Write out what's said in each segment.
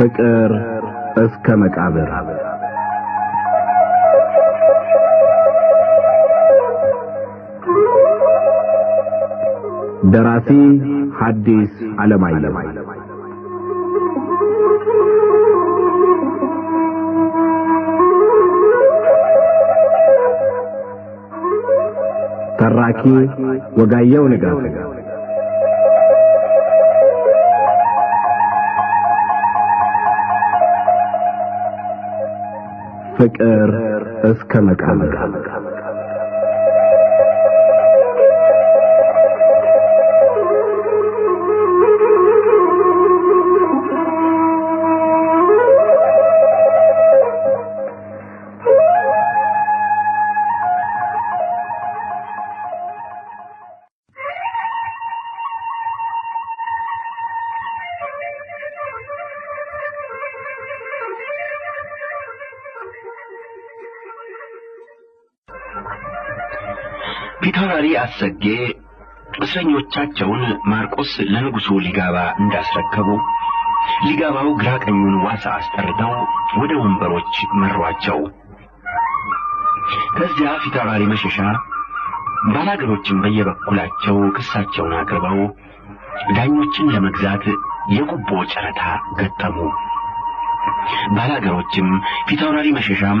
ፍቅር እስከ መቃብር ደራሲ ሐዲስ ዓለማየሁ ተራኪ ወጋየሁ ንጋቱ ፍቅር እስከ መቃብር ፒታውራሪ አሰጌ እስረኞቻቸውን ማርቆስ ለንጉሱ ሊጋባ እንዳስረከቡ ሊጋባው ግራቀኙን ዋሳ አስጠርተው ወደ ወንበሮች መሯቸው። ከዚያ ፊታውራሪ መሸሻ ባላገሮችን በየበኩላቸው ክሳቸውን አቅርበው ዳኞችን ለመግዛት የጉቦ ጨረታ ገጠሙ። ባላገሮችም ፊታውራሪ መሸሻም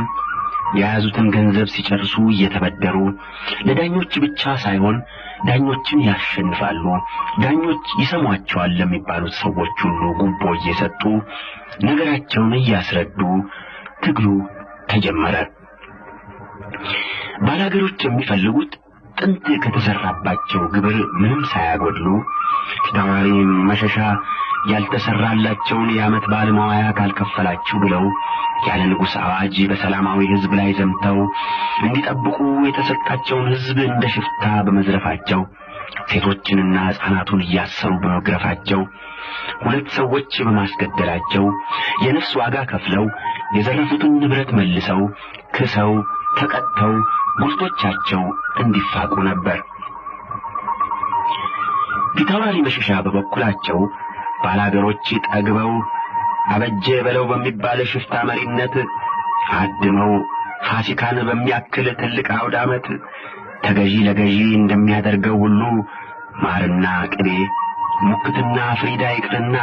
የያዙትን ገንዘብ ሲጨርሱ እየተበደሩ ለዳኞች ብቻ ሳይሆን ዳኞችን ያሸንፋሉ፣ ዳኞች ይሰሟቸዋል ለሚባሉት ሰዎች ሁሉ ጉቦ እየሰጡ ነገራቸውን እያስረዱ ትግሉ ተጀመረ። ባላገሮች የሚፈልጉት ጥንት ከተሰራባቸው ግብር ምንም ሳያጎድሉ ፊታውራሪ መሸሻ ያልተሰራላቸውን የዓመት በዓል መዋያ ካልከፈላችሁ ብለው ያለ ንጉሥ አዋጅ በሰላማዊ ሕዝብ ላይ ዘምተው እንዲጠብቁ የተሰጣቸውን ሕዝብ እንደ ሽፍታ በመዝረፋቸው ሴቶችንና ሕፃናቱን እያሰሩ በመግረፋቸው ሁለት ሰዎች በማስገደላቸው የነፍስ ዋጋ ከፍለው የዘረፉትን ንብረት መልሰው ክሰው ተቀጥተው ጉልቶቻቸው እንዲፋቁ ነበር። ፊታውራሪ መሸሻ በበኩላቸው ባላገሮች ጠግበው አበጀ በለው በሚባል ሽፍታ መሪነት አድመው ፋሲካን በሚያክል ትልቅ አውደ ዓመት ተገዢ ለገዢ እንደሚያደርገው ሁሉ ማርና ቅቤ ሙክትና ፍሪዳ ይቅርና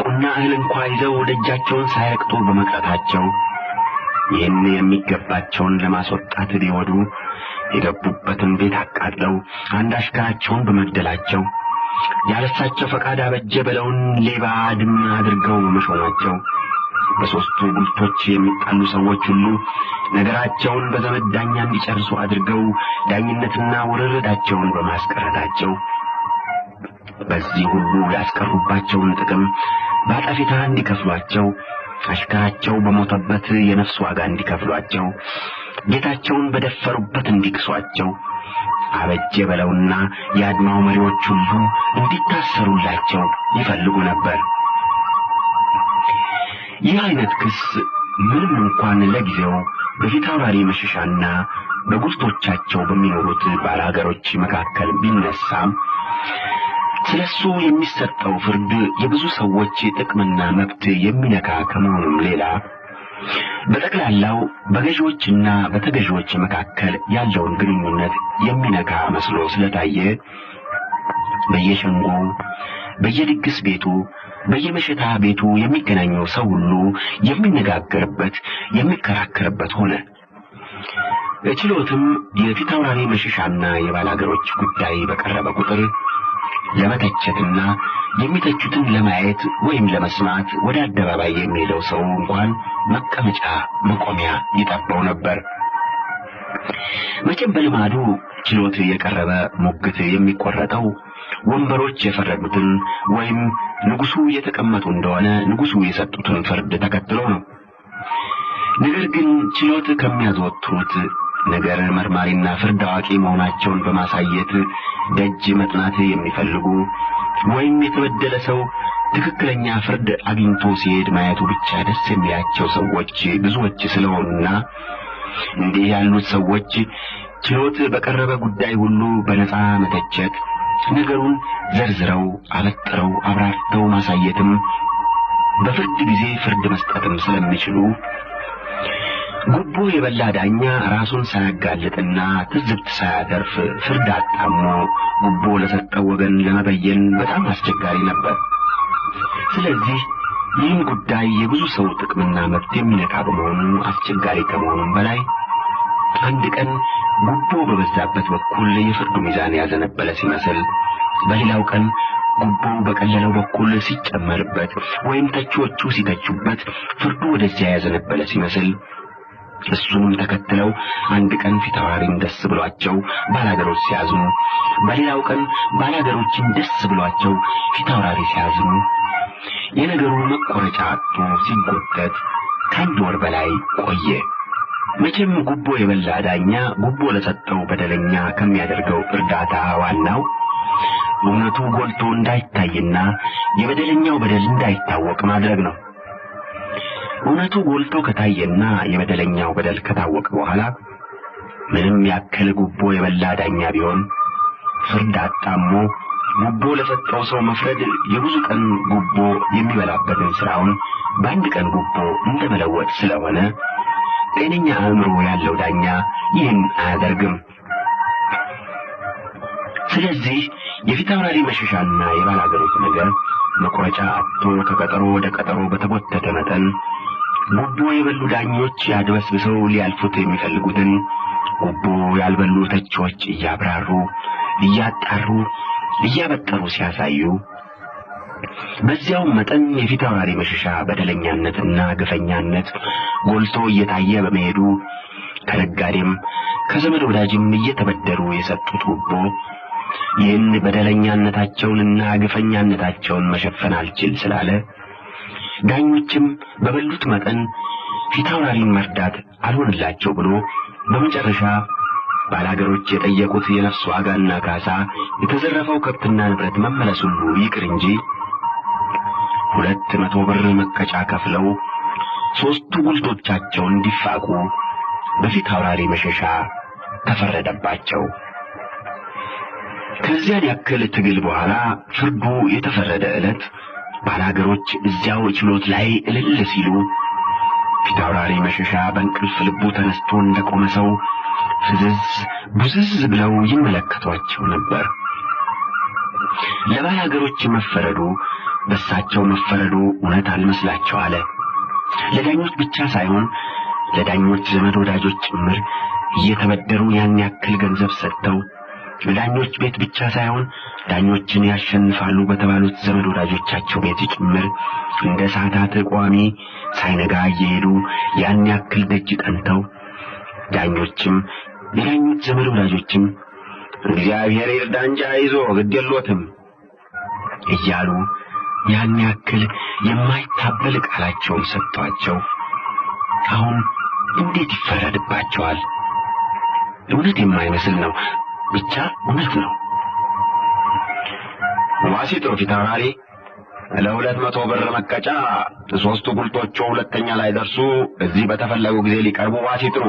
ቁና እህል እንኳ ይዘው ደጃቸውን ሳይረግጡ በመቅረታቸው ይህን የሚገባቸውን ለማስወጣት ቢወዱ የገቡበትን ቤት አቃጥለው አንድ አሽከራቸውን በመግደላቸው ያለሳቸው ፈቃድ አበጀ በለውን ሌባ አድም አድርገው በመሾማቸው በሦስቱ ጉልቶች የሚጣሉ ሰዎች ሁሉ ነገራቸውን በዘመድ ዳኛ እንዲጨርሱ አድርገው ዳኝነትና ውርርዳቸውን በማስቀረታቸው በዚህ ሁሉ ያስቀሩባቸውን ጥቅም ባጠፊታ እንዲከፍሏቸው አሽከራቸው በሞተበት የነፍስ ዋጋ እንዲከፍሏቸው ጌታቸውን በደፈሩበት እንዲክሷቸው አበጀ በለውና የአድማው መሪዎች ሁሉ እንዲታሰሩላቸው ይፈልጉ ነበር። ይህ አይነት ክስ ምንም እንኳን ለጊዜው በፊታውራሪ መሸሻና በጉልቶቻቸው በሚኖሩት ባላገሮች መካከል ቢነሳም ስለሱ የሚሰጠው ፍርድ የብዙ ሰዎች ጥቅምና መብት የሚነካ ከመሆኑም ሌላ በጠቅላላው በገዢዎችና በተገዢዎች መካከል ያለውን ግንኙነት የሚነካ መስሎ ስለታየ በየሸንጎው በየድግስ ቤቱ በየመሸታ ቤቱ የሚገናኘው ሰው ሁሉ የሚነጋገርበት የሚከራከርበት ሆነ። በችሎትም የፊታውራሪ መሸሻና የባላገሮች ጉዳይ በቀረበ ቁጥር ለመተቸትና የሚተቹትን ለማየት ወይም ለመስማት ወደ አደባባይ የሚሄደው ሰው እንኳን መቀመጫ መቆሚያ ይጠባው ነበር። መቼም በልማዱ ችሎት የቀረበ ሙግት የሚቆረጠው ወንበሮች የፈረዱትን ወይም ንጉሱ የተቀመጡ እንደሆነ ንጉሱ የሰጡትን ፍርድ ተከትሎ ነው። ነገር ግን ችሎት ከሚያዘወትሩት ነገር መርማሪና ፍርድ አዋቂ መሆናቸውን በማሳየት ደጅ መጥናት የሚፈልጉ ወይም የተበደለ ሰው ትክክለኛ ፍርድ አግኝቶ ሲሄድ ማየቱ ብቻ ደስ የሚላቸው ሰዎች ብዙዎች ስለሆኑና እንዲህ ያሉት ሰዎች ችሎት በቀረበ ጉዳይ ሁሉ በነፃ መተቸት ነገሩን ዘርዝረው አበጥረው አብራርተው ማሳየትም በፍርድ ጊዜ ፍርድ መስጠትም ስለሚችሉ ጉቦ የበላ ዳኛ ራሱን ሳያጋልጥና ትዝብት ሳያተርፍ ፍርድ አጣሞ ጉቦ ለሰጠው ወገን ለመበየን በጣም አስቸጋሪ ነበር። ስለዚህ ይህን ጉዳይ የብዙ ሰው ጥቅምና መብት የሚነካ በመሆኑ አስቸጋሪ ከመሆኑም በላይ አንድ ቀን ጉቦ በበዛበት በኩል የፍርዱ ሚዛን ያዘነበለ ሲመስል፣ በሌላው ቀን ጉቦ በቀለለው በኩል ሲጨመርበት ወይም ተቺዎቹ ሲተቹበት ፍርዱ ወደዚያ ያዘነበለ ሲመስል፣ እሱንም ተከትለው አንድ ቀን ፊታውራሪን ደስ ብሏቸው ባላገሮች ሲያዝኑ፣ በሌላው ቀን ባላገሮችን ደስ ብሏቸው ፊታውራሪ ሲያዝኑ፣ የነገሩ መቆረጫ አጥቶ ሲጎተት ከአንድ ወር በላይ ቆየ። መቼም ጉቦ የበላ ዳኛ ጉቦ ለሰጠው በደለኛ ከሚያደርገው እርዳታ ዋናው እውነቱ ጎልቶ እንዳይታይና የበደለኛው በደል እንዳይታወቅ ማድረግ ነው። እውነቱ ጎልቶ ከታየና የበደለኛው በደል ከታወቀ በኋላ ምንም ያክል ጉቦ የበላ ዳኛ ቢሆን ፍርድ አጣሞ ጉቦ ለሰጠው ሰው መፍረድ የብዙ ቀን ጉቦ የሚበላበትን ስራውን በአንድ ቀን ጉቦ እንደመለወጥ ስለሆነ ጤነኛ አእምሮ ያለው ዳኛ ይህን አያደርግም። ስለዚህ የፊታውራሪ መሸሻና የባላገሮች ነገር መቆረጫ አጥቶ ከቀጠሮ ወደ ቀጠሮ በተጎተተ መጠን ጉቦ የበሉ ዳኞች ያድበስብሰው ሊያልፉት የሚፈልጉትን ጉቦ ያልበሉ ተቺዎች እያብራሩ እያጣሩ እያበጠሩ ሲያሳዩ፣ በዚያው መጠን የፊታውራሪ መሸሻ በደለኛነትና ግፈኛነት ጎልቶ እየታየ በመሄዱ ከነጋዴም ከዘመድ ወዳጅም እየተበደሩ የሰጡት ጉቦ ይህን በደለኛነታቸውንና ግፈኛነታቸውን መሸፈን አልችል ስላለ ዳኞችም በበሉት መጠን ፊታውራሪን መርዳት አልሆንላቸው ብሎ በመጨረሻ ባላገሮች የጠየቁት የነፍስ ዋጋና ካሳ የተዘረፈው ከብትና ንብረት መመለስ ሁሉ ይቅር እንጂ 200 ብር መቀጫ ከፍለው 3 ጉልቶቻቸው እንዲፋቁ በፊታውራሪ መሸሻ ተፈረደባቸው። ከዚያን ያክል ትግል በኋላ ፍርዱ የተፈረደ ዕለት ባላገሮች እዚያው ችሎት ላይ እልል ሲሉ ፊታውራሪ መሸሻ በእንቅልፍ ልቡ ተነስቶ እንደቆመ ሰው ቡዝዝ ብለው ይመለከቷቸው ነበር። ለባላገሮች መፈረዱ በሳቸው መፈረዱ እውነት አልመስላቸው አለ። ለዳኞች ብቻ ሳይሆን ለዳኞች ዘመድ ወዳጆች ጭምር እየተበደሩ ያን ያክል ገንዘብ ሰጥተው ለዳኞች ቤት ብቻ ሳይሆን ዳኞችን ያሸንፋሉ በተባሉት ዘመድ ወዳጆቻቸው ቤት ጭምር እንደ ሰዓታት ቋሚ ሳይነጋ እየሄዱ ያን ያክል ደጅ ጠንተው ዳኞችም የዳኞች ዘመድ ወዳጆችም እግዚአብሔር ይርዳ እንጂ አይዞ ግድ የለዎትም እያሉ ያን ያክል የማይታበል ቃላቸውን ሰጥቷቸው አሁን እንዴት ይፈረድባቸዋል? እውነት የማይመስል ነው፣ ብቻ እውነት ነው። ዋሲጥሩ ፊታውራሪ ለ200 ብር መቀጫ 3 ጉልቶቹ ሁለተኛ ላይ ደርሱ እዚህ በተፈለጉ ጊዜ ሊቀርቡ ዋሲጥሩ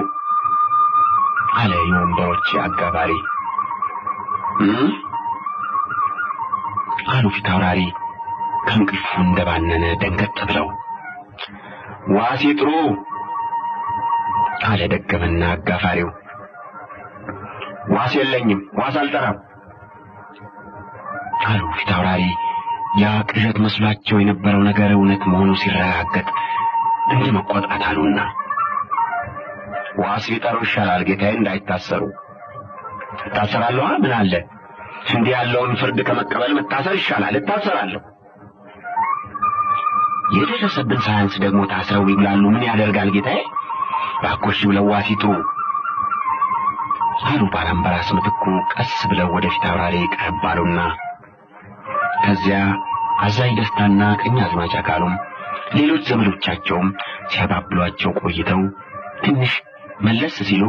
አለ የወንበሮች አጋባሪ። አሉ ፊታውራሪ ከእንቅልፉ እንደባነነ ደንገጥ ብለው። ዋሲጥሩ አለ ደገመና አጋፋሪው። ዋስ የለኝም፣ ዋስ አልጠራም አሉ ፊታውራሪ። ያ ቅዠት መስሏቸው የነበረው ነገር እውነት መሆኑ ሲረጋገጥ እንደ መቆጣት አሉና ዋስ ቢጠሩ ይሻላል ጌታዬ እንዳይታሰሩ። እታሰራለሁ ምን አለ እንዲህ ያለውን ፍርድ ከመቀበል መታሰር ይሻላል። እታሰራለሁ። የደረሰብን ሳያንስ ደግሞ ታስረው ይግላሉ ምን ያደርጋል ጌታዬ? ባኮሽ ብለው ዋሲጥሩ አሉ ባላምባራስ ምትኩ ቀስ ብለው ወደ ፊታውራሪ ቀረብ አሉና ከዚያ አዛኝ ደስታና ቀኛዝማች አካሉም ሌሎች ዘመዶቻቸውም ሲያባብሏቸው ቆይተው ትንሽ መለስ ሲሉ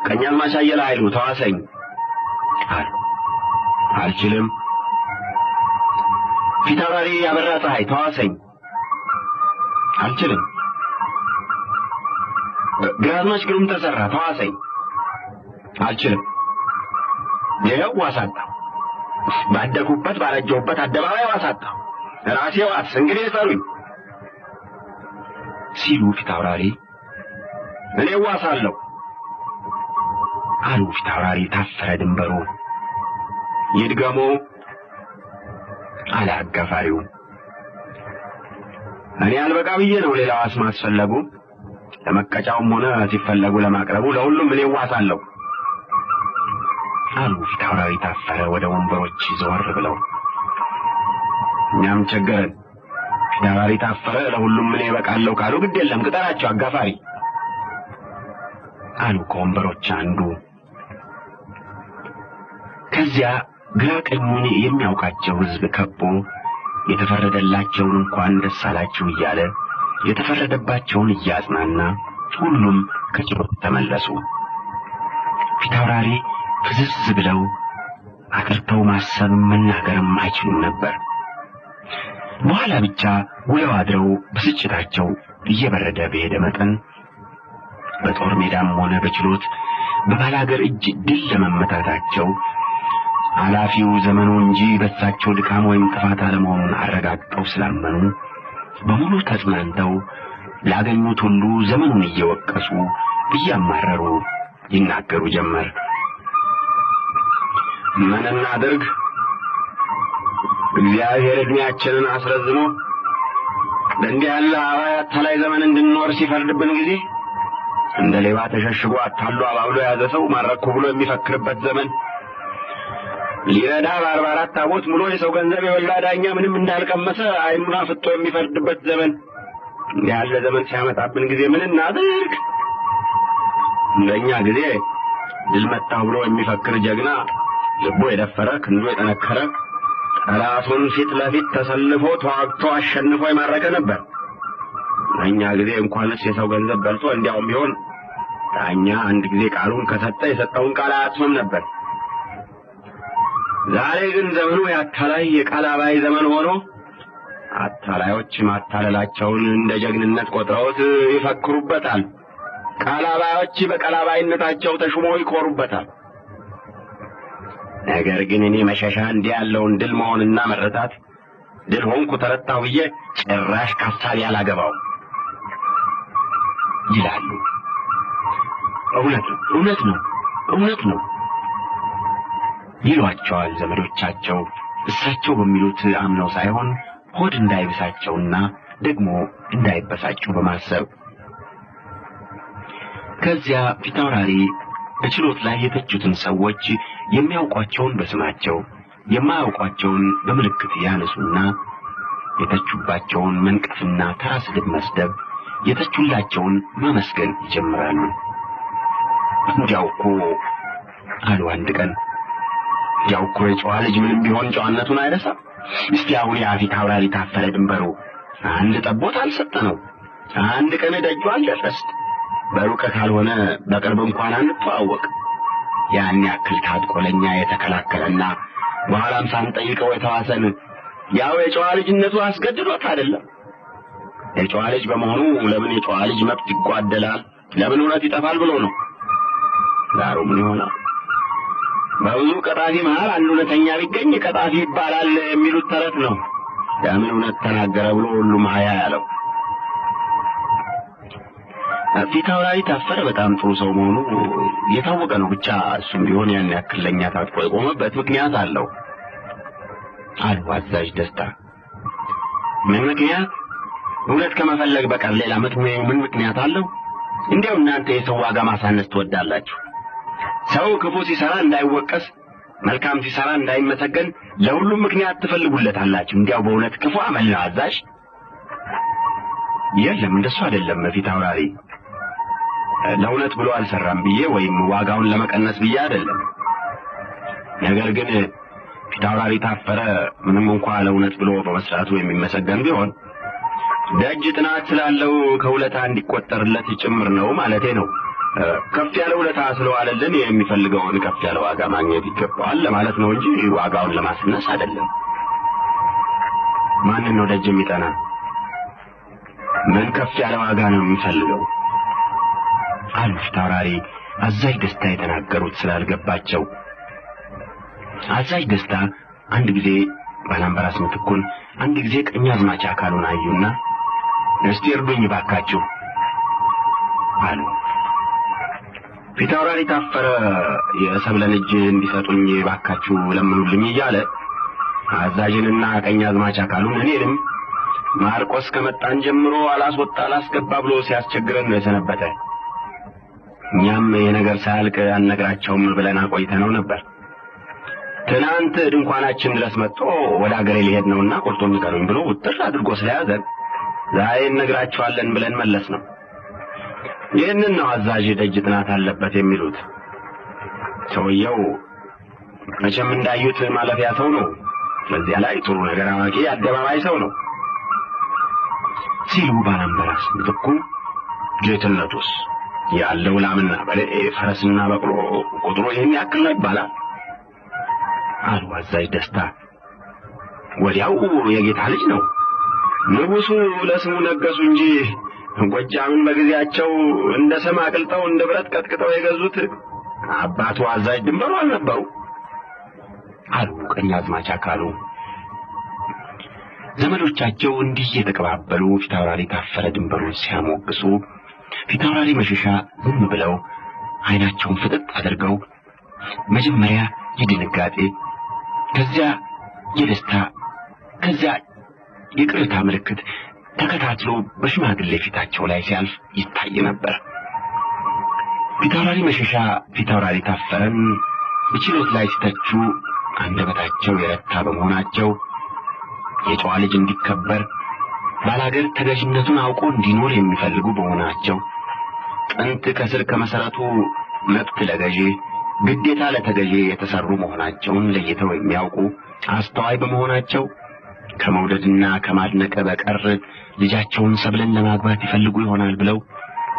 ቀኛዝማች አየለ ኃይሉ ተዋሰኝ አሉ። አልችልም። ፊታውራሪ አበራ ፀሐይ ተዋሰኝ። አልችልም። ግራዝማች ግሩም ተሰራ ተዋሰኝ። አልችልም። ይኸው ዋሳጣ ባደኩበት ባረጀሁበት አደባባይ ዋሳጣ ራሴ ዋስ እንግዲህ ጠሩኝ ሲሉ ፊታውራሪ እኔ ዋሳለሁ አሉ ፊታውራሪ ታፈረ ድንበሩ። ይድገሙ አለ አጋፋሪው። እኔ አልበቃ ብዬ ነው ሌላ ዋስ ማስፈለጉ። ለመቀጫውም ሆነ ሲፈለጉ ለማቅረቡ ለሁሉም እኔ ዋሳለሁ አሉ ፊታውራሪ ታፈረ ወደ ወንበሮች ዘወር ብለው። እኛም ቸገረን። ፊታውራሪ ታፈረ ለሁሉም እኔ በቃለሁ ካሉ ግድ የለም ቅጠራቸው አጋፋሪ አሉ ከወንበሮች አንዱ። ከዚያ ግራ ቀኙን የሚያውቃቸው ሕዝብ ከቦ የተፈረደላቸውን እንኳን ደስ አላችሁ እያለ የተፈረደባቸውን እያጽናና ሁሉም ከችሎት ተመለሱ። ፊታውራሪ ፍዝዝ ብለው አቅርተው ማሰብ መናገርም አይችሉም ነበር። በኋላ ብቻ ውለው አድረው ብስጭታቸው እየበረደ በሄደ መጠን በጦር ሜዳም ሆነ በችሎት በባላገር እጅ ድል ለመመታታቸው አላፊው ዘመኑ እንጂ በሳቸው ድካም ወይም ጥፋት አለመሆኑን አረጋግጠው ስላመኑ በሙሉ ተጽናንተው ላገኙት ሁሉ ዘመኑን እየወቀሱ እያማረሩ ይናገሩ ጀመር። ምን እናድርግ? እግዚአብሔር ዕድሜያችንን አስረዝሞ በእንዲህ ያለ አታላይ ዘመን እንድንኖር ሲፈርድብን ጊዜ እንደ ሌባ ተሸሽጎ አታሎ አባብሎ የያዘ ሰው ማረኩ ብሎ የሚፈክርበት ዘመን፣ ሊረዳ በ44 ታቦት ሙሉ የሰው ገንዘብ የበላ ዳኛ ምንም እንዳልቀመሰ አይኑን አፍጦ የሚፈርድበት ዘመን ያለ ዘመን ሲያመጣብን ጊዜ ምን እናድርግ? እንደኛ ጊዜ ድል መታው ብሎ የሚፈክር ጀግና ልቦ የደፈረ ክንዱ የጠነከረ ጠላቱን ፊት ለፊት ተሰልፎ ተዋግቶ አሸንፎ የማረከ ነበር። እኛ ጊዜ እንኳንስ የሰው ገንዘብ በልቶ እንዲያውም ቢሆን ዳኛ አንድ ጊዜ ቃሉን ከሰጠ የሰጠውን ቃል አያጥፍም ነበር። ዛሬ ግን ዘመኑ የአታላይ የቃላባይ ዘመን ሆኖ አታላዮች ማታለላቸውን እንደ ጀግንነት ቆጥረውት ይፈክሩበታል። ቃላባዮች በቃላባይነታቸው ተሹመው ይኮሩበታል። ነገር ግን እኔ መሸሻ እንዲህ ያለውን ድል መሆንና መረታት ድል ሆንኩ ተረታሁ ብዬ ጭራሽ ካሳቢ አላገባው ይላሉ። እውነት ነው ይሏቸዋል ዘመዶቻቸው እሳቸው በሚሉት አምነው ሳይሆን ሆድ እንዳይብሳቸውና ደግሞ እንዳይበሳጩ በማሰብ። ከዚያ ፊታውራሪ በችሎት ላይ የተቹትን ሰዎች የሚያውቋቸውን በስማቸው የማያውቋቸውን በምልክት ያነሱና የተቹባቸውን መንቀፍና ተራ ስድብ መስደብ፣ የተቹላቸውን ማመስገን ይጀምራሉ። እንዲያው እኮ አሉ አንድ ቀን፣ እንዲያው እኮ የጨዋ ልጅ ምንም ቢሆን ጨዋነቱን አይረሳም። እስቲ አሁን ያ ፊታውራሪ ታፈረ ድንበሩ አንድ ጠቦት አልሰጠነው፣ አንድ ቀን ደጁ አልደረስ፣ በሩቅ ካልሆነ በቅርብ እንኳን አንተዋወቅ። ያን ያክል ታጥቆ ለኛ የተከላከለና በኋላም ሳንጠይቀው የተዋሰን ያው የጨዋ ልጅነቱ አስገድዶት አይደለም። የጨዋ ልጅ በመሆኑ ለምን የጨዋ ልጅ መብት ይጓደላል፣ ለምን እውነት ይጠፋል ብሎ ነው። ዳሩ ምን ይሆናል? በብዙ ቀጣፊ መሃል አንድ እውነተኛ ቢገኝ ቀጣፊ ይባላል የሚሉት ተረት ነው። ለምን እውነት ተናገረ ብሎ ሁሉም ሀያ ያለው። ፊታውራሪ ታፈረ በጣም ጥሩ ሰው መሆኑ የታወቀ ነው። ብቻ እሱም ቢሆን ያን ያክል ለኛ ታጥቆ የቆመበት ምክንያት አለው አሉ አዛዥ ደስታ። ምን ምክንያት? እውነት ከመፈለግ በቀር ሌላ ምን ምክንያት አለው? እንዲያው እናንተ የሰው ዋጋ ማሳነስ ትወዳላችሁ። ሰው ክፉ ሲሰራ እንዳይወቀስ፣ መልካም ሲሰራ እንዳይመሰገን ለሁሉም ምክንያት ትፈልጉለታላችሁ። እንዲያው በእውነት ክፉ አመል ነው አዛዥ። የለም እንደሱ አይደለም ፊታውራሪ። ለእውነት ብሎ አልሰራም ብዬ ወይም ዋጋውን ለመቀነስ ብዬ አይደለም። ነገር ግን ፊታውራሪ ታፈረ ምንም እንኳን ለእውነት ብሎ በመስራቱ የሚመሰገን ቢሆን ደጅ ጥናት ስላለው ከውለታ እንዲቆጠርለት ጭምር ነው ማለቴ ነው። ከፍ ያለ ውለታ ስለዋለልን የሚፈልገውን ከፍ ያለ ዋጋ ማግኘት ይገባዋል ለማለት ነው እንጂ ዋጋውን ለማስነስ አይደለም። ማንን ነው ደጅ የሚጠና? ምን ከፍ ያለ ዋጋ ነው የሚፈልገው? አሉ ፊታውራሪ አዛዥ ደስታ የተናገሩት ስላልገባቸው። አዛዥ ደስታ አንድ ጊዜ ባላምበራስ ምትኩን አንድ ጊዜ ቀኛዝማች አካሉን አዩና እስቲ እርዱኝ ባካችሁ አሉ። ፊታውራሪ ታፈረ የሰብለን እጅ እንዲሰጡኝ ባካችሁ ለምኑልኝ እያለ አዛዥንና ቀኛዝማች አካሉን እኔንም ማርቆስ ከመጣን ጀምሮ አላስወጣ አላስገባ ብሎ ሲያስቸግረን ነው የሰነበተ። እኛም የነገር ሳያልቅ አነግራቸውም ብለን አቆይተነው ነበር። ትናንት ድንኳናችን ድረስ መጥቶ ወደ አገሬ ሊሄድ ነውና ቁርጡን ንገሩኝ ብሎ ውጥር አድርጎ ስለያዘን ዛሬ እነግራቸዋለን ብለን መለስ ነው። ይህንን ነው አዛዥ ደጅ ጥናት አለበት የሚሉት። ሰውየው መቼም እንዳዩት ማለፊያ ሰው ነው። ስለዚህ ላይ ጥሩ ነገር አዋቂ አደባባይ ሰው ነው ሲሉ ባላምበራስ ምትኩ ጌትነቱስ ያለው ላምና ፈረስና በቅሎ ቁጥሩ ይሄን ያክል ነው ይባላል አሉ አዛዥ ደስታ። ወዲያው የጌታ ልጅ ነው። ንጉሱ ለስሙ ነገሱ እንጂ ጎጃምን በጊዜያቸው እንደ ሰማ አቅልጠው እንደ ብረት ቀጥቅጠው የገዙት አባቱ አዛዥ ድንበሩ አልነበሩ አሉ ቀኛዝማች አካሉ። ዘመዶቻቸው እንዲህ የተቀባበሉ ፊታውራሪ ታፈረ ድንበሩን ሲያሞግሱ ፊታውራሪ መሸሻ ዝም ብለው አይናቸውን ፍጥጥ አድርገው መጀመሪያ የድንጋጤ ከዚያ የደስታ ከዚያ የቅርታ ምልክት ተከታትሎ በሽማግሌ ፊታቸው ላይ ሲያልፍ ይታይ ነበር። ፊታውራሪ መሸሻ ፊታውራሪ ታፈረን በችሎት ላይ ሲተቹ አንደበታቸው የረታ በመሆናቸው የጨዋ ልጅ እንዲከበር ባላገር ተገዥነቱን አውቆ እንዲኖር የሚፈልጉ በመሆናቸው ጥንት ከስር ከመሰረቱ መብት ለገዢ ግዴታ ለተገዢ የተሰሩ መሆናቸውን ለይተው የሚያውቁ አስተዋይ በመሆናቸው ከመውደድና ከማድነቅ በቀር ልጃቸውን ሰብለን ለማግባት ይፈልጉ ይሆናል ብለው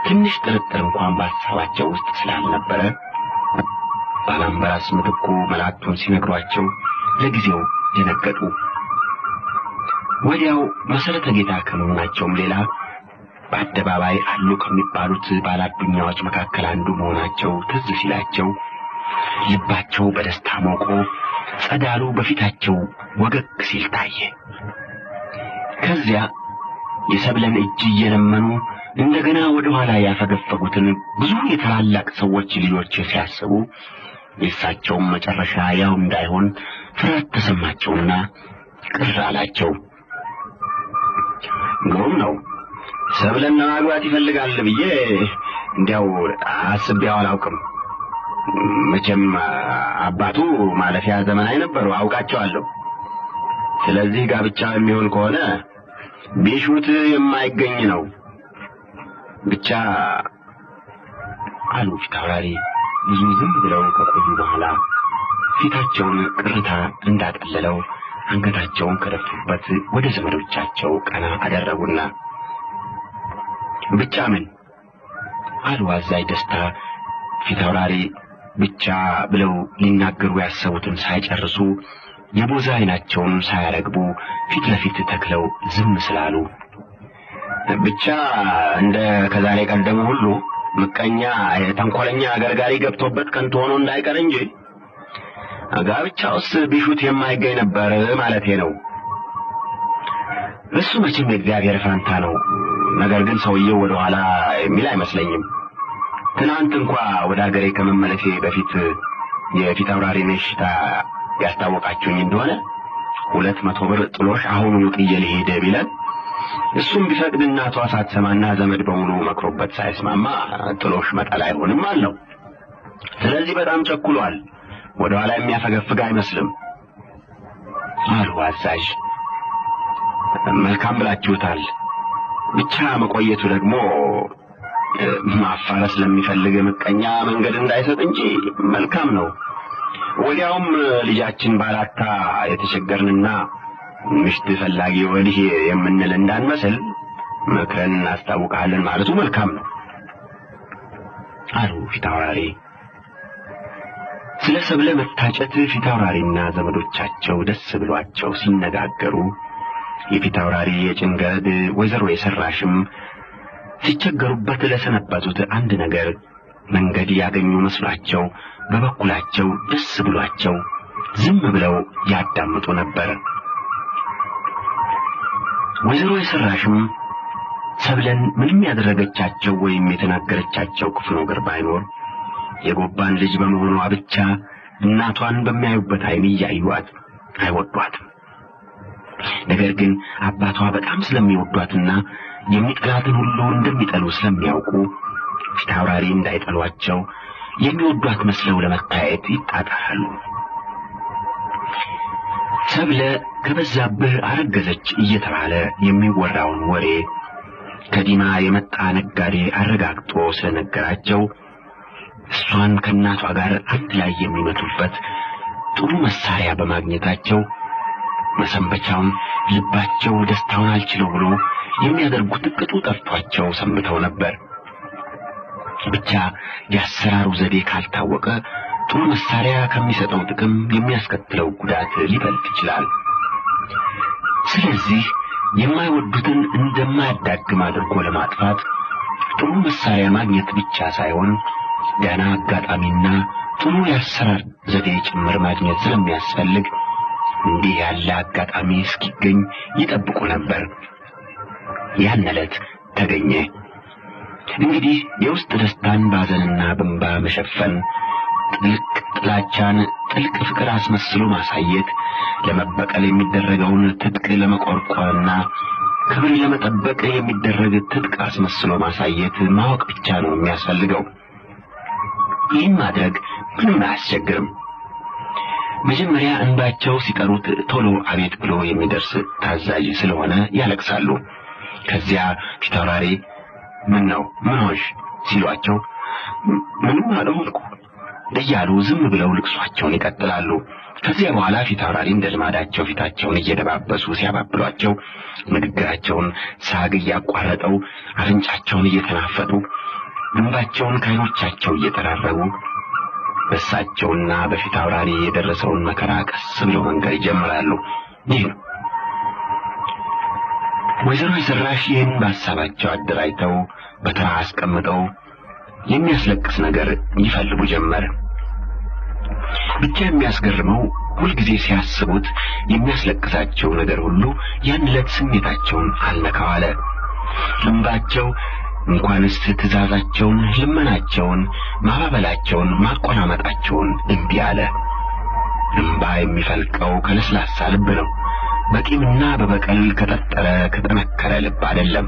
ትንሽ ጥርጥር እንኳን በሐሳባቸው ውስጥ ስላልነበረ ባላምበራስ ምትኩ መላእክቱን ሲነግሯቸው ለጊዜው ደነገጡ። ወዲያው መሰረተ ጌታ ከመሆናቸውም ሌላ በአደባባይ አሉ ከሚባሉት ባላዱኛዎች መካከል አንዱ መሆናቸው ትዝ ሲላቸው ልባቸው በደስታ ሞቆ ጸዳሉ በፊታቸው ወገግ ሲል ታየ። ከዚያ የሰብለን እጅ እየለመኑ እንደገና ወደ ኋላ ያፈገፈጉትን ብዙ የታላላቅ ሰዎች ልጆች ሲያስቡ የእሳቸውም መጨረሻ ያው እንዳይሆን ፍርሃት ተሰማቸውና ቅር አላቸው። ነው ሰብለን ለማግባት ይፈልጋል ብዬ እንዲያው አስቤው አላውቅም። መቼም አባቱ ማለፊያ ዘመን አይነበሩ አውቃቸዋለሁ። ስለዚህ ጋብቻ የሚሆን ከሆነ ቢሹት የማይገኝ ነው ብቻ አሉ ፊታውራሪ ብዙ ዝም ብለው ከቆዩ በኋላ ፊታቸውን ቅርታ እንዳጠለለው አንገታቸውን ከደፉበት ወደ ዘመዶቻቸው ቀና አደረጉና ብቻ ምን አሉ አዛዥ ደስታ ፊታውራሪ ብቻ ብለው ሊናገሩ ያሰቡትን ሳይጨርሱ የቦዛ አይናቸውን ሳያረግቡ ፊት ለፊት ተክለው ዝም ስላሉ ብቻ እንደ ከዛሬ ቀደሙ ሁሉ ምቀኛ ተንኮለኛ አገርጋሪ ገብቶበት ከንቱ ሆኖ እንዳይቀር እንጂ ጋብቻውስ ቢሹት የማይገኝ ነበር ማለቴ ነው። እሱ መቼም የእግዚአብሔር ፋንታ ነው። ነገር ግን ሰውየው ወደ ኋላ የሚል አይመስለኝም። ትናንት እንኳን ወደ አገሬ ከመመለሴ በፊት የፊታውራሪ ነሽታ ያስታወቃችሁኝ እንደሆነ 200 ብር ጥሎሽ አሁኑኑ ጥዬ ልሄድ ቢለን እሱም ቢፈቅድና ተዋሳት ሰማና ዘመድ በሙሉ መክሮበት ሳይስማማ ጥሎሽ መጣል አይሆንም አለው። ስለዚህ በጣም ቸኩሏል። ወደ ኋላ የሚያፈገፍግ አይመስልም አሉ አዛዥ። መልካም ብላችሁታል። ብቻ መቆየቱ ደግሞ ማፋረስ ለሚፈልግ ምቀኛ መንገድ እንዳይሰጥ እንጂ መልካም ነው። ወዲያውም ልጃችን ባላታ የተቸገርንና ምሽት ፈላጊ ወዲህ የምንል እንዳንመስል መክረን እናስታውቃለን ማለቱ መልካም ነው አሉ ፊታውራሪ። ስለ ሰብለ መታጨት ፊታውራሪና ዘመዶቻቸው ደስ ብሏቸው ሲነጋገሩ የፊታውራሪ የጭንገድ ወይዘሮ የሰራሽም ሲቸገሩበት ለሰነበቱት አንድ ነገር መንገድ ያገኙ መስሏቸው በበኩላቸው ደስ ብሏቸው ዝም ብለው ያዳምጡ ነበር። ወይዘሮ የሰራሽም ሰብለን ምንም ያደረገቻቸው ወይም የተናገረቻቸው ክፉ ነገር ባይኖር የጎባን ልጅ በመሆኗ ብቻ እናቷን በሚያዩበት ዓይን እያዩአት አይወዷትም። ነገር ግን አባቷ በጣም ስለሚወዷትና የሚጠላትን ሁሉ እንደሚጠሉ ስለሚያውቁ ፊታውራሪ እንዳይጠሏቸው የሚወዷት መስለው ለመታየት ይጣጣራሉ። ሰብለ ከበዛብህ አረገዘች እየተባለ የሚወራውን ወሬ ከዲማ የመጣ ነጋዴ አረጋግጦ ስለነገራቸው እሷን ከእናቷ ጋር አንድ ላይ የሚመቱበት ጥሩ መሳሪያ በማግኘታቸው መሰንበቻውን ልባቸው ደስታውን አልችለው ብሎ የሚያደርጉት ቅጡ ጠፍቷቸው ሰንብተው ነበር። ብቻ የአሰራሩ ዘዴ ካልታወቀ ጥሩ መሳሪያ ከሚሰጠው ጥቅም የሚያስከትለው ጉዳት ሊበልጥ ይችላል። ስለዚህ የማይወዱትን እንደማያዳግም አድርጎ ለማጥፋት ጥሩ መሳሪያ ማግኘት ብቻ ሳይሆን ገና አጋጣሚና ጥሩ የአሰራር ዘዴ ጭምር ማግኘት ስለሚያስፈልግ እንዲህ ያለ አጋጣሚ እስኪገኝ ይጠብቁ ነበር። ያን ዕለት ተገኘ። እንግዲህ የውስጥ ደስታን ባዘንና በእንባ መሸፈን፣ ጥልቅ ጥላቻን ጥልቅ ፍቅር አስመስሎ ማሳየት፣ ለመበቀል የሚደረገውን ትጥቅ ለመቆርቆርና ክብር ለመጠበቅ የሚደረግ ትጥቅ አስመስሎ ማሳየት ማወቅ ብቻ ነው የሚያስፈልገው። ይህን ማድረግ ምንም አያስቸግርም። መጀመሪያ እንባቸው ሲቀሩት ቶሎ አቤት ብሎ የሚደርስ ታዛዥ ስለሆነ ያለቅሳሉ። ከዚያ ፊታውራሪ ምን ነው ምን ሆንሽ ሲሏቸው ምንም አልሆንኩ እያሉ ዝም ብለው ልቅሷቸውን ይቀጥላሉ። ከዚያ በኋላ ፊታውራሪ እንደ ልማዳቸው ፊታቸውን እየደባበሱ ሲያባብሏቸው ንግግራቸውን ሳግ እያቋረጠው አፍንጫቸውን እየተናፈጡ እንባቸውን ከዓይኖቻቸው እየተራረቡ በሳቸውና በፊታውራሪ የደረሰውን መከራ ቀስ ብለው መንገር ይጀምራሉ። ይህ ነው። ወይዘሮ የሰራሽ ይህን በሐሳባቸው አደራጅተው በተራ አስቀምጠው የሚያስለቅስ ነገር ይፈልጉ ጀመር። ብቻ የሚያስገርመው ሁልጊዜ ሲያስቡት የሚያስለቅሳቸው ነገር ሁሉ ያን ዕለት ስሜታቸውን አልነካው አለ። እንባቸው እንኳንስ ትእዛዛቸውን፣ ልመናቸውን፣ ማባበላቸውን፣ ማቆናመጣቸውን እምቢ አለ። እንባ የሚፈልቀው ከለስላሳ ልብ ነው። በቂምና በበቀል ከጠጠረ ከጠነከረ ልብ አይደለም።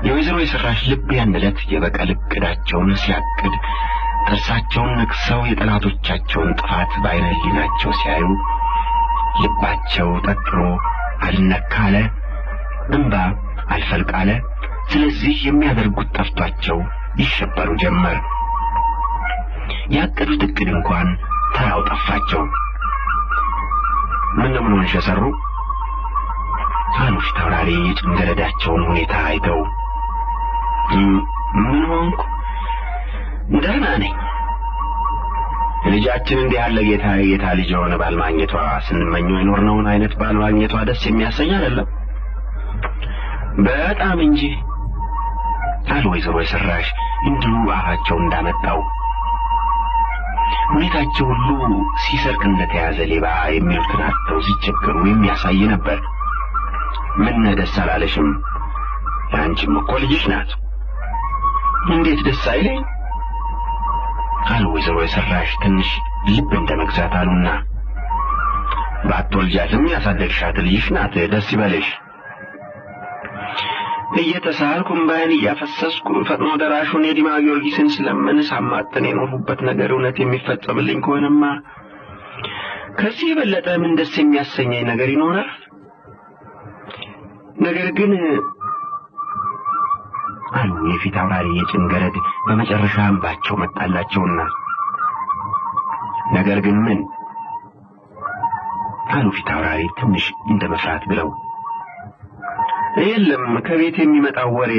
የወይዘሮ የሰራሽ ልብ ያን ዕለት የበቀል ዕቅዳቸውን ሲያቅድ ጥርሳቸውን ነክሰው የጠላቶቻቸውን ጥፋት በዓይነ ሕሊናቸው ሲያዩ ልባቸው ጠጥሮ አልነካ አለ፣ እንባ አልፈልቅ አለ። ስለዚህ የሚያደርጉት ጠፍቷቸው ይሸበሩ ጀመር። ያቀዱት ዕቅድ እንኳን ተራው ጠፋቸው። ምን ሆንሽ የሰሩ አሉ ፊታውራሪ የጭንገረዳቸውን ሁኔታ አይተው። ምን ሆንኩ? ደህና ነኝ። ልጃችን እንዲህ ያለ ጌታ ልጅ የሆነ ባል ማግኘቷ ስንመኘው የኖርነውን አይነት ባል ማግኘቷ ደስ የሚያሰኝ አይደለም? በጣም እንጂ አሉ ወይዘሮ የሰራሽ እንዲሁ አፋቸው እንዳመጣው። ሁኔታቸው ሁሉ ሲሰርቅ እንደተያዘ ሌባ የሚሉትን አጥተው ሲቸገሩ የሚያሳይ ነበር። ምን ደስ አላለሽም? አንቺም እኮ ልጅሽ ናት። እንዴት ደስ አይለኝ አሉ ወይዘሮ የሰራሽ ትንሽ ልብ እንደመግዛት አሉና። ባትወልጃትም ያሳደግሻት ልጅሽ ናት፣ ደስ ይበልሽ። እየተሳልኩ እምባዬን እያፈሰስኩ ፈጥኖ ደራሹን የዲማ ጊዮርጊስን ስለምን ሳማጥን የኖርሁበት ነገር እውነት የሚፈጸምልኝ ከሆነማ ከዚህ የበለጠ ምን ደስ የሚያሰኘኝ ነገር ይኖራል? ነገር ግን አሉ የፊታውራሪ የጭንገረድ በመጨረሻ እንባቸው መጣላቸውና፣ ነገር ግን ምን አሉ ፊታውራሪ ትንሽ እንደመፍራት ብለው። የለም ከቤት የሚመጣው ወሬ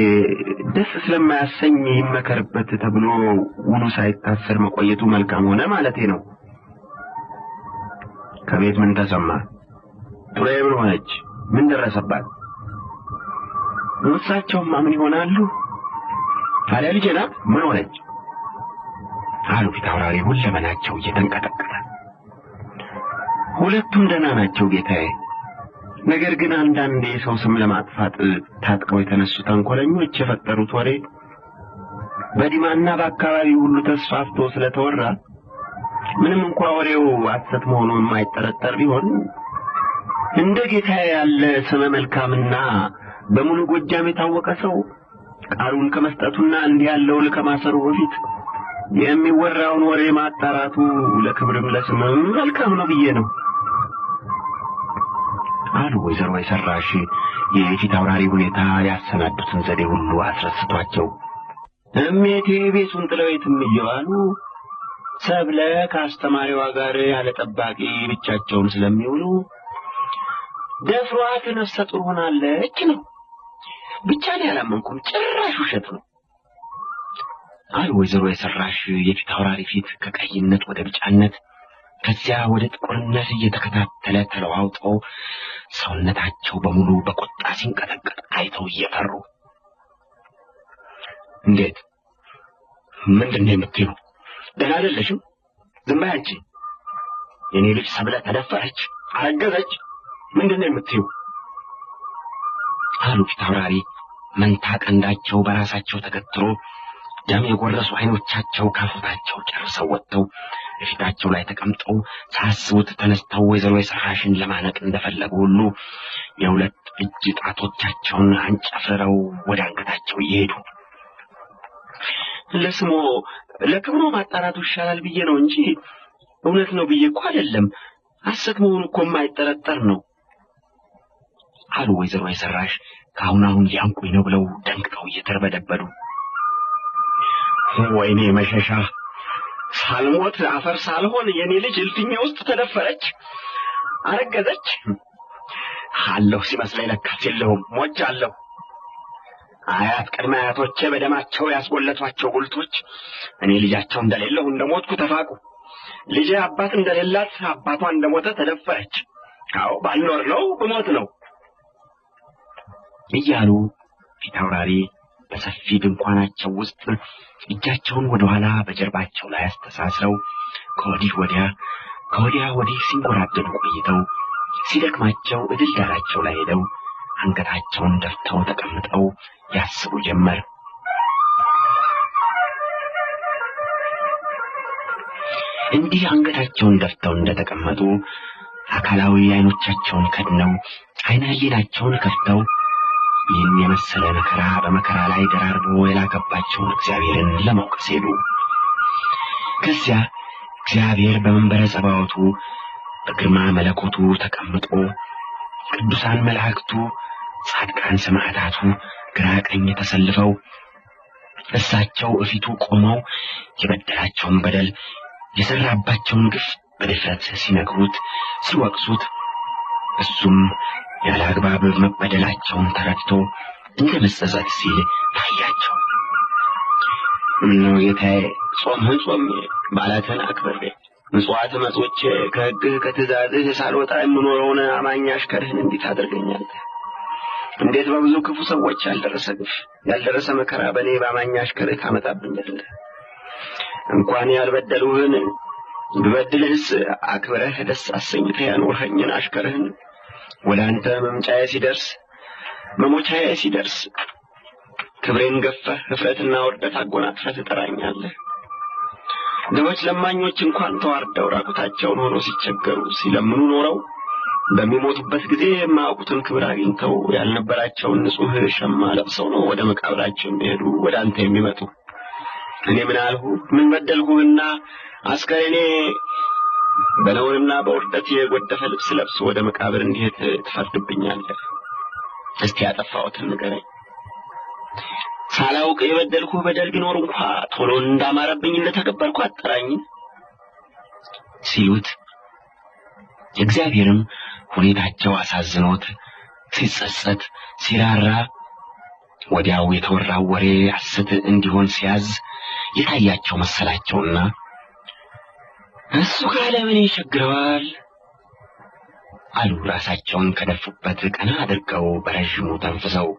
ደስ ስለማያሰኝ ይመከርበት ተብሎ ውሉ ሳይታሰር መቆየቱ መልካም ሆነ ማለቴ ነው። ከቤት ምን ተሰማ? ጡሬ ምን ሆነች? ምን ደረሰባት? እሳቸውማ ምን ይሆናሉ? ታዲያ ልጄ ናት ምን ሆነች? አሉ ፊታውራሪ ሁለመናቸው እየተንቀጠቀጠ። ሁለቱም ደህና ናቸው ጌታዬ ነገር ግን አንዳንዴ ሰው ስም ለማጥፋት ታጥቀው የተነሱ ተንኮለኞች የፈጠሩት ወሬ በዲማና በአካባቢው ሁሉ ተስፋፍቶ ስለተወራ ምንም እንኳን ወሬው ሐሰት መሆኑን የማይጠረጠር ቢሆን እንደ ጌታዬ ያለ ስመ መልካምና በሙሉ ጎጃም የታወቀ ሰው ቃሉን ከመስጠቱና እንዲህ ያለውን ከማሰሩ በፊት የሚወራውን ወሬ ማጣራቱ ለክብርም ለስምም መልካም ነው ብዬ ነው አሉ ወይዘሮ የሰራሽ የፊት አውራሪ ሁኔታ ያሰናዱትን ዘዴ ሁሉ አስረስቷቸው። እሜቴ ቤቱን ጥለው የትም እየዋሉ ሰብለ ከአስተማሪዋ ጋር ያለ ጠባቂ ብቻቸውን ስለሚውሉ ደፍሯት ነፍሰ ጡር ሆናለች ነው። ብቻ ላይ አላመንኩም፣ ጭራሽ ውሸት ነው አሉ ወይዘሮ የሰራሽ የፊት አውራሪ ፊት ከቀይነት ወደ ቢጫነት ከዚያ ወደ ጥቁርነት እየተከታተለ ተለዋውጠው ሰውነታቸው በሙሉ በቁጣ ሲንቀጠቀጥ አይተው እየፈሩ እንዴት ምንድነው የምትይው? ደህና አይደለሽም? ዝም በይ አንቺ። የኔ ልጅ ሰብለ ተደፈረች፣ አረገዘች። ምንድነው የምትይው? አሉ ፊት አውራሪ መንታ ቀንዳቸው በራሳቸው ተከትሎ ደም የጎረሱ አይኖቻቸው ካፍታቸው ጨርሰው ወጥተው በፊታቸው ላይ ተቀምጠው ሳስቡት ተነስተው ወይዘሮ የሰራሽን ለማነቅ እንደፈለጉ ሁሉ የሁለት እጅ ጣቶቻቸውን አንጨፍረው ወደ አንገታቸው እየሄዱ ለስሙ ለክብሩ ማጣራቱ ይሻላል ብዬ ነው እንጂ እውነት ነው ብዬ እኮ አይደለም። ሐሰት መሆኑ እኮ የማይጠረጠር ነው አሉ ወይዘሮ የሰራሽ ካሁን ሊያንቁኝ ነው ብለው ደንግጠው እየተርበደበዱ። ወይኔ መሸሻ፣ ሳልሞት አፈር ሳልሆን የኔ ልጅ እልፍኛ ውስጥ ተደፈረች፣ አረገዘች። አለሁ ሲመስለኝ ለካስ የለሁም፣ ሞቻለሁ። አያት ቅድመ አያቶቼ በደማቸው ያስጎለቷቸው ጉልቶች እኔ ልጃቸው እንደሌለሁ እንደሞትኩ ተፋቁ። ልጄ አባት እንደሌላት አባቷ እንደሞተ ተደፈረች። አዎ ባልኖር ነው ብሞት ነው እያሉ ፊት አውራሪ በሰፊ ድንኳናቸው ውስጥ እጃቸውን ወደ ኋላ በጀርባቸው ላይ አስተሳስረው ከወዲህ ወዲህ ሲንጎራደዱ ቆይተው ሲደክማቸው እድል ዳራቸው ላይ ሄደው አንገታቸውን ደፍተው ተቀምጠው ያስቡ ጀመር። እንዲህ አንገታቸውን ደፍተው እንደተቀመጡ አካላዊ አይኖቻቸውን ከድነው አይነ ህሊናቸውን ከፍተው ይህን የመሰለ መከራ በመከራ ላይ ደራርቦ የላከባቸውን እግዚአብሔርን ለማወቅስ ሄዱ። ከዚያ እግዚአብሔር በመንበረ ጸባዖቱ በግርማ መለኮቱ ተቀምጦ ቅዱሳን መላእክቱ ጻድቃን ሰማዕታቱ ግራ ቀኝ ተሰልፈው እሳቸው እፊቱ ቆመው የበደላቸውን በደል የሰራባቸውን ግፍ በድፍረት ሲነግሩት ሲወቅሱት እሱም ያለ አግባብ መበደላቸውን ተረድቶ እንደ መጸጸት ሲል ታያቸው። ምነው ጌታዬ ጾም ባላትን አክብሬ ምጽዋት መጾቼ ከሕግህ ከትእዛዝህ ሳልወጣ የምኖረውን አማኝ አሽከርህን እንዴት አድርገኛለህ? እንዴት በብዙ ክፉ ሰዎች ያልደረሰ መከራ በእኔ በአማኝ አሽከርህ ታመጣብኛለህ? እንኳን ያልበደሉህን ብበድልህስ አክብረህ ደስ አሰኝተህ ያኖርኸኝን አሽከርህን ወደ አንተ መሞቻዬ ሲደርስ ክብሬን ገፈህ እፍረትና ውርደት አጎናጽፈህ ትጠራኛለህ። ድሆች ለማኞች እንኳን ተዋርደው ራቁታቸውን ሆነው ሲቸገሩ ሲለምኑ ኖረው በሚሞቱበት ጊዜ የማያውቁትን ክብር አግኝተው ያልነበራቸውን ንጹሕ ሸማ ለብሰው ነው ወደ መቃብራቸው የሚሄዱ ወደ አንተ የሚመጡ። እኔ ምን አልሁ? ምን በደልሁና አስከሬኔ በነውርና በውርደት የጎደፈ ልብስ ለብሶ ወደ መቃብር እንዲሄድ ትፈርድብኛለህ? እስቲ ያጠፋሁትን ንገረኝ። ሳላውቅ የበደልኩህ በደል ቢኖር እንኳን ቶሎ እንዳማረብኝ እንደተከበርኩ አጠራኝ ሲሉት እግዚአብሔርም ሁኔታቸው አሳዝኖት ሲጸጸት ሲራራ ወዲያው የተወራው ወሬ ሐሰት እንዲሆን ሲያዝ የታያቸው መሰላቸውና እሱ ካለ ምን ይቸግረዋል አሉ። ራሳቸውን ከደፉበት ቀና አድርገው በረዥሙ ተንፍሰው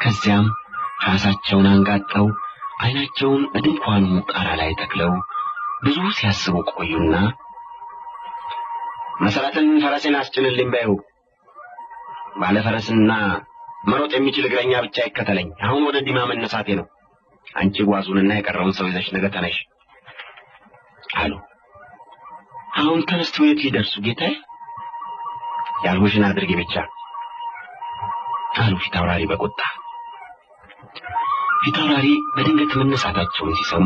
ከዚያም ራሳቸውን አንጋጠው አይናቸውን ድንኳኑ ጣራ ላይ ተክለው ብዙ ሲያስቡ ቆዩና መሰረትን ፈረስን አስጭንልኝ በይው። ባለ ፈረስና መሮጥ የሚችል እግረኛ ብቻ ይከተለኝ። አሁን ወደ ዲማ መነሳቴ ነው። አንቺ ጓዙንና የቀረውን ሰው ይዘሽ ነገ ተነሽ አሉ። አሁን ተነስተው የት ሊደርሱ ጌታዬ? ያልሁሽን አድርጊ ብቻ አሉ ፊታውራሪ በቁጣ። ፊታውራሪ በድንገት መነሳታቸውን ሲሰሙ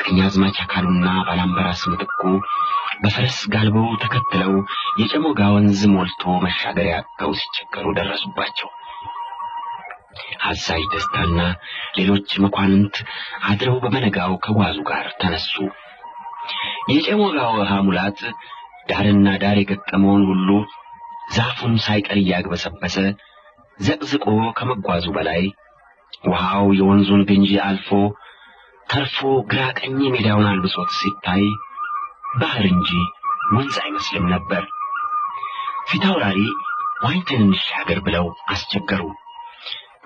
ቀኛዝማች አካሉና ባላምበራስ ምትኩ በፈረስ ጋልበው ተከትለው የጨሞጋ ወንዝ ሞልቶ መሻገሪያ አጥተው ሲቸገሩ ደረሱባቸው። አዛዥ ደስታና ሌሎች መኳንንት አድረው በመነጋው ከጓዙ ጋር ተነሱ። የጨሞጋ ውሃ ሙላት ዳርና ዳር የገጠመውን ሁሉ ዛፉን ሳይቀር እያግበሰበሰ ዘቅዝቆ ከመጓዙ በላይ ውሃው የወንዙን ግንጂ አልፎ ተርፎ ግራ ቀኝ ሜዳውን አልብሶት ሲታይ ባህር እንጂ ወንዝ አይመስልም ነበር። ፊታውራሪ ዋኝተን እንሻገር ብለው አስቸገሩ።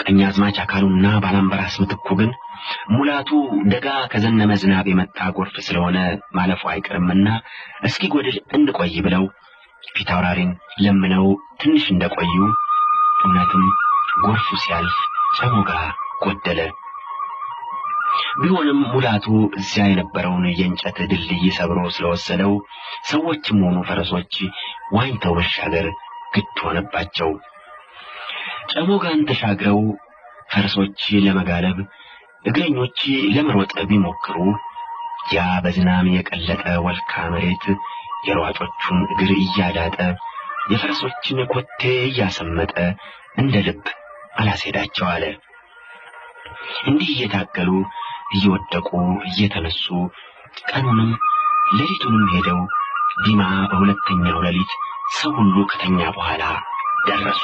ቀኛዝማች አካሉና ባላምበራስ ምትኩ ግን ሙላቱ ደጋ ከዘነመ ዝናብ የመጣ ጎርፍ ስለሆነ ማለፉ አይቀርምና እስኪ ጎድል እንቆይ ብለው ፊታውራሪን ለምነው ትንሽ እንደቆዩ እውነትም ጎርፉ ሲያልፍ ጨሞጋ ጎደለ። ቢሆንም ሙላቱ እዚያ የነበረውን የእንጨት ድልድይ ሰብሮ ስለወሰደው ሰዎችም ሆኑ ፈረሶች ዋኝተው መሻገር ግድ ሆነባቸው። ጨሞጋን ተሻግረው ፈረሶች ለመጋለብ እግረኞች ለመሮጥ ቢሞክሩ ያ በዝናብ የቀለጠ ወልካ መሬት የሯጮቹን እግር እያዳጠ የፈረሶችን ኮቴ እያሰመጠ እንደ ልብ አላስሄዳቸው አለ። እንዲህ እየታገሉ እየወደቁ እየተነሱ ቀኑንም ሌሊቱንም ሄደው ዲማ በሁለተኛው ሌሊት ሰው ሁሉ ከተኛ በኋላ ደረሱ።